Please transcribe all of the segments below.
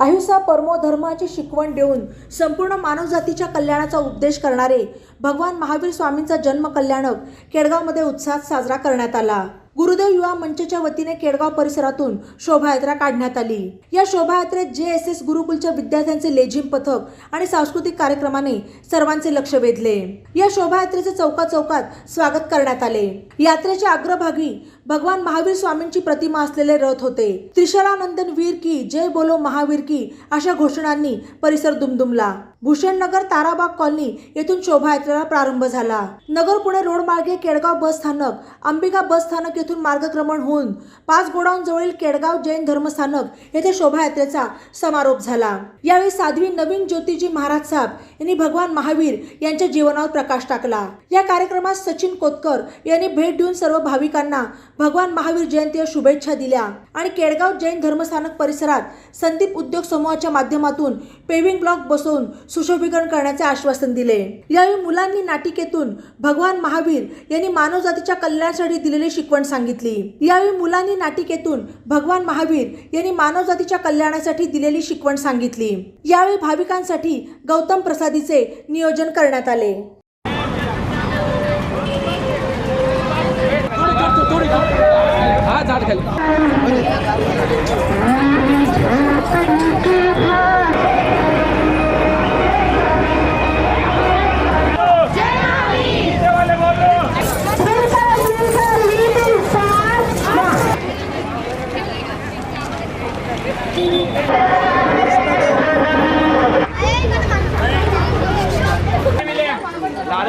अहिंसा परमो धर्माची शिकवण देऊन संपूर्ण मानवजातीच्या कल्याणाचा उपदेश करणारे भगवान महावीर स्वामींचा जन्म कल्याणक केडगावमध्ये उत्साहात साजरा करण्यात आला। गुरुदेव युवा मंचच्या वतीने केडगाव परिसरातून शोभायात्रा काढण्यात आली। या शोभायात्रेत JSS गुरुकुलच्या विद्यार्थ्यांचे लेझिम पथक आणि सांस्कृतिक कार्यक्रमाने सर्वांचे लक्ष वेधले। या शोभायात्रेचे चौकात स्वागत करण्यात आले। यात्रेच्या अग्रभागी भगवान महावीर स्वामींची प्रतिमा असलेले रथ होते। त्रिशलानंदन वीर की जय बोलो महावीर की अशा घोषणांनी परिसर दुमदुमला। भूषणनगर ताराबाग कॉलनी येथून शोभायात्रेला प्रारंभ झाला। नगर पुणे रोड मार्गे केडगाव बस स्थानक, अंबिका बस स्थानक येथून मार्गक्रमण होऊन 5 गोडाऊन जवळील केडगाव जैन धर्मस्थानक येथे शोभायात्रेचा समारोप झाला। यावेळी साध्वी नवीन ज्योतिजी महाराज साहेब यांनी भगवान महावीर यांच्या जीवनावर प्रकाश टाकला। या कार्यक्रमात सचिन कोतकर यांनी भेट देऊन सर्व भाविकांना भगवान महावीर जयंती शुभेच्छा दिल्या आणि केडगाव जैन धर्मस्थानक परिसरात संदीप उद्योग समूहाच्या माध्यमातून पेविंग ब्लॉक बसवून सुशोभीकरण करण्याचे आश्वासन दिले। यावेळी मुलांनी नाटिकेतून भगवान महावीर यांनी मानवजातीच्या कल्याणासाठी दिलेली शिकवण सांगितली। यावेळी मुलांनी नाटिकेतून भगवान महावीर यांनी मानवजातीच्या कल्याणासाठी दिलेली शिकवण सांगितली। यावेळी भाविकांसाठी गौतम प्रसादीचे नियोजन करण्यात आले।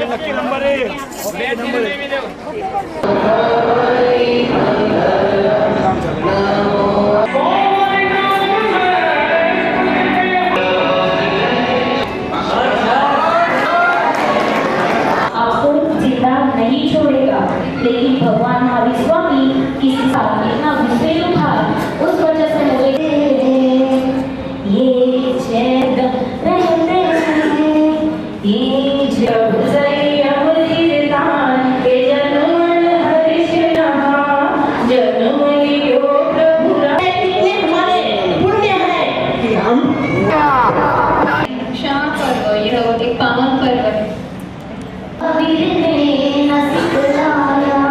नक्की नंबर आहे। आपको जिंदा नहीं छोड़ेगा, लेकिन भगवान महावीर स्वामी किसी का इतना विषय उठा, उस वजह से मुझे ये चैन रहते ये जब से अमृत दान के जन्म हरि जन्म लियो प्रभु कितने हमारे पुण्य है कि हम क्षमा पर्व यह एक पावन पर्व है। महावीर ने न सिखलाया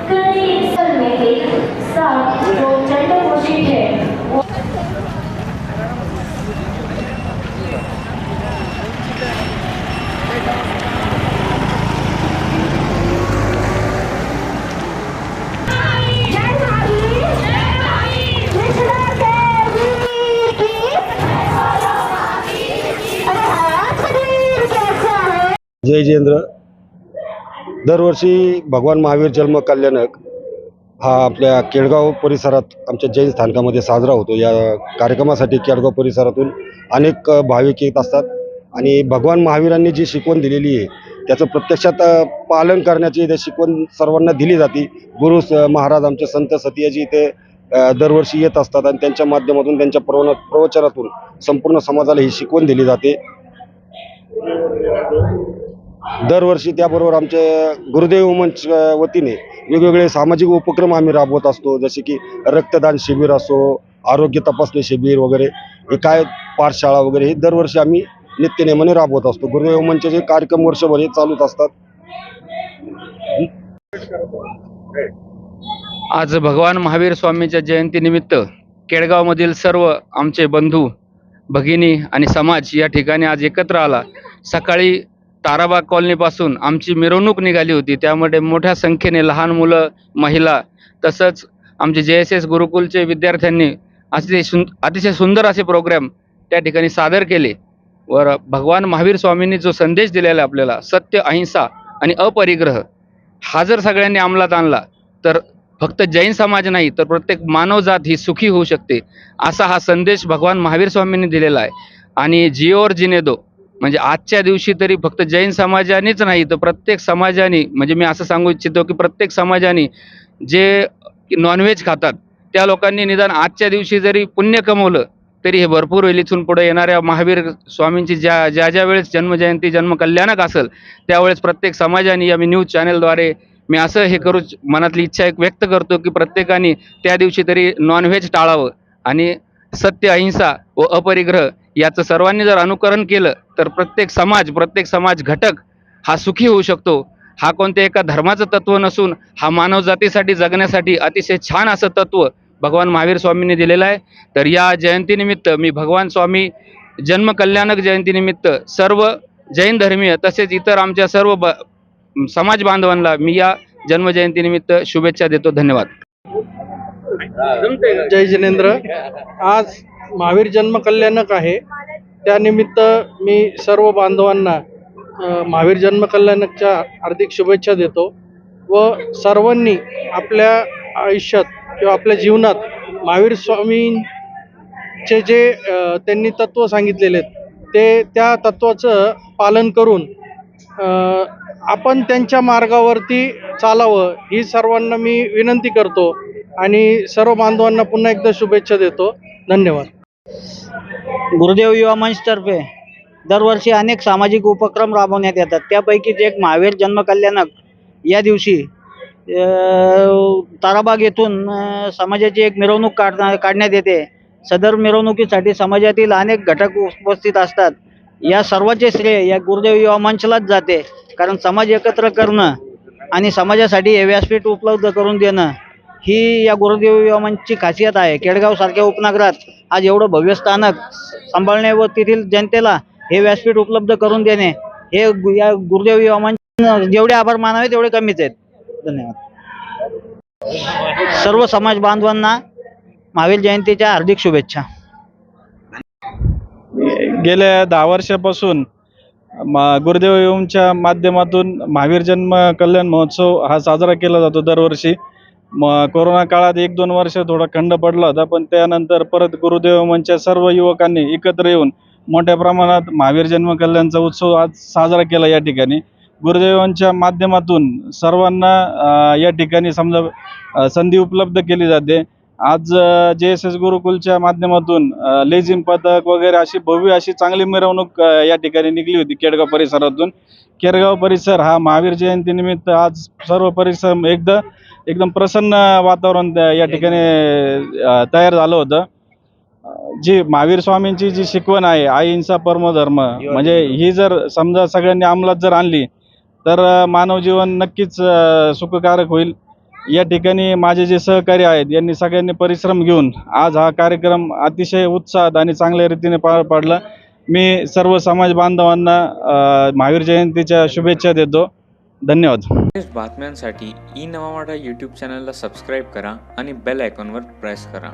कड़ी सल में एक साथ जो चंडमुखी है जय जितेंद्र। दरवर्षी भगवान महावीर जन्म कल्याणक हा आपल्या केडगाव परिसरात आमच्या जैन स्थानकामध्ये साजरा होतो। या कार्यक्रमासाठी केडगाव परिसरातून अनेक भाविक येत असतात आणि भगवान महावीरांनी जी शिकवण दिलेली आहे त्याचं प्रत्यक्षात पालन करण्याची इथे शिकवण सर्वांना दिली जाते। गुरु महाराज आमचे संत सतीजी इथे दरवर्षी येत असतात आणि त्यांच्या माध्यमातून त्यांच्या प्रवचनातून संपूर्ण समाजाला ही शिकवण दिली जाते। दरवर्षी त्याबरोबर आमचे गुरुदेव मंच वतीने वेगवेगळे सामाजिक उपक्रम आम्ही राबवत असतो, जसे की रक्तदान शिबिर असो, आरोग्य तपासणी शिबिर वगैरे, हे काय पाठशाळा वगैरे हे दरवर्षी आम्ही नित्यनेमाने राबवत असतो। गुरुदेव मंचचे कार्यक्रम वर्षभर हे चालूच असतात। आज भगवान महावीर स्वामींच्या जयंतीनिमित्त केडगावमधील सर्व आमचे बंधू भगिनी आणि समाज या ठिकाणी आज एकत्र आला। सकाळी ताराबाग कॉलनीपासून आमची मिरवणूक निघाली होती, त्यामध्ये मोठ्या संख्येने लहान मुलं, महिला तसंच आमचे JSS गुरुकुलचे विद्यार्थ्यांनी अतिशय सुंदर असे प्रोग्राम त्या ठिकाणी सादर केले। व भगवान महावीर स्वामींनी जो संदेश दिलेला आपल्याला सत्य, अहिंसा आणि अपरिग्रह हा जर सगळ्यांनी अंमलात आणला तर फक्त जैन समाज नाही तर प्रत्येक मानवजात ही सुखी होऊ शकते, असा हा संदेश भगवान महावीर स्वामींनी दिलेला आहे। आणि जिओ और जीने दो म्हणजे आजच्या दिवशी तरी फक्त जैन समाजानेच नाही तर प्रत्येक समाजाने, म्हणजे मी असं सांगू इच्छितो की प्रत्येक समाजाने जे नॉनव्हेज खातात त्या लोकांनी निदान आजच्या दिवशी जरी पुण्य कमवलं तरी हे भरपूर होईल। इथून पुढे येणाऱ्या महावीर स्वामींची ज्या वेळेस जन्मजयंती, जन्म कल्याणक असेल त्यावेळेस प्रत्येक समाजाने आम्ही न्यूज चॅनलद्वारे मी असं हे करू मनातली इच्छा एक व्यक्त करतो की प्रत्येकाने त्या दिवशी तरी नॉनव्हेज टाळावं आणि सत्य, अहिंसा व अपरिग्रह याचं सर्वांनी जर अनुकरण केलं तर प्रत्येक समाज घटक हा सुखी होऊ शकतो. हा कोणत्या एका धर्माचं तत्व नसून हा मानवजातीसाठी जगण्यासाठी अतिशय छान असं तत्व भगवान महावीर स्वामींनी दिलेलं आहे. तर या जयंतीनिमित्त मी भगवान स्वामी जन्मकल्याणक जयंतीनिमित्त सर्व जैन धर्मीय तसेच इतर आमच्या सर्व समाज बांधवांना मी या जन्मजयंतीनिमित्त शुभेच्छा देतो. धन्यवाद. जय जिनेंद्र. आज महावीर जन्म कल्याणक आहे, त्यानिमित्त मी सर्व बांधवांना महावीर जन्म कल्याणकच्या हार्दिक शुभेच्छा देतो व सर्वांनी आपल्या आयुष्यात किंवा आपल्या जीवनात महावीर स्वामींचे जे त्यांनी तत्त्व सांगितलेले आहेत त्या तत्त्वाचं पालन करून आपण त्यांच्या मार्गावरती चालावं ही सर्वांना मी विनंती करतो आणि सर्व बांधवांना पुन्हा एकदा शुभेच्छा देतो. धन्यवाद. गुरुदेव युवा मंचतर्फे दरवर्षी अनेक सामाजिक उपक्रम राबवण्यात येतात. त्यापैकीच एक महावीर जन्मकल्याणक या दिवशी ताराबाग येथून समाजाची एक मिरवणूक काढण्यात येते. सदर मिरवणुकीसाठी समाजातील अनेक घटक उपस्थित असतात. या सर्वांचे श्रेय या गुरुदेव युवा मंचलाच जाते, कारण समाज एकत्र करणं आणि समाजासाठी हे व्यासपीठ उपलब्ध करून देणं ही या गुरुदेव युवा मंचची खासियत आहे. केडगावसारख्या उपनगरात आज एवढं भव्य स्थानक सांभाळणे व तेथील जनतेला हे व्यासपीठ उपलब्ध करून देणे हे या गुरुदेव युवा मंच जेवढे आभार मानावे तेवढे कमीच आहेत. धन्यवाद. सर्व समाज बांधवांना महावीर जयंतीच्या हार्दिक शुभेच्छा. गेल्या 10 वर्षापासून गुरुदेव युवमच्या माध्यमातून महावीर जन्म कल्याण महोत्सव हा साजरा केला जातो दरवर्षी. कोरोना काळात 1-2 वर्ष थोडा खंड पडला होता, पण त्यानंतर परत गुरुदेव मंचच्या सर्व युवकांनी एकत्र येऊन मोठ्या प्रमाणात महावीर जन्म कल्याणचा उत्सव आज साजरा केला. या ठिकाणी गुरुदेवांच्या माध्यमातून सर्वांना या ठिकाणी समजा संधी उपलब्ध केली जाते. आज JSS गुरुकुलच्या माध्यमातून लेझिम पथक वगैरे अशी भव्य अशी चांगली मिरवणूक या ठिकाणी निघली होती केडगाव परिसरातून. केडगाव परिसर हा महावीर जयंतीनिमित्त आज सर्व परिसर एकदम प्रसन्न वातावरण या ठिकाणी तयार झालं होतं. जी महावीर स्वामींची जी शिकवण आहे अहिंसा परमो धर्म, म्हणजे ही जर समजा सगळ्यांनी अंमलात जर आणली तर मानव जीवन नक्कीच सुखकारक होईल. या ठिकाणी माझे जे सहकारी आहेत यांनी सगळ्यांनी परिश्रम घेऊन आज हा कार्यक्रम अतिशय उत्साहात आणि चांगल्या रीतीने पार पाडला. मी सर्व समाज बांधवांना महावीर जयंतीच्या शुभेच्छा देतो. धन्यवाद. बातम्यांसाठी ई नवा मराठा यूट्यूब चॅनलला सबस्क्राईब करा आणि बेल आयकॉनवर प्रेस करा.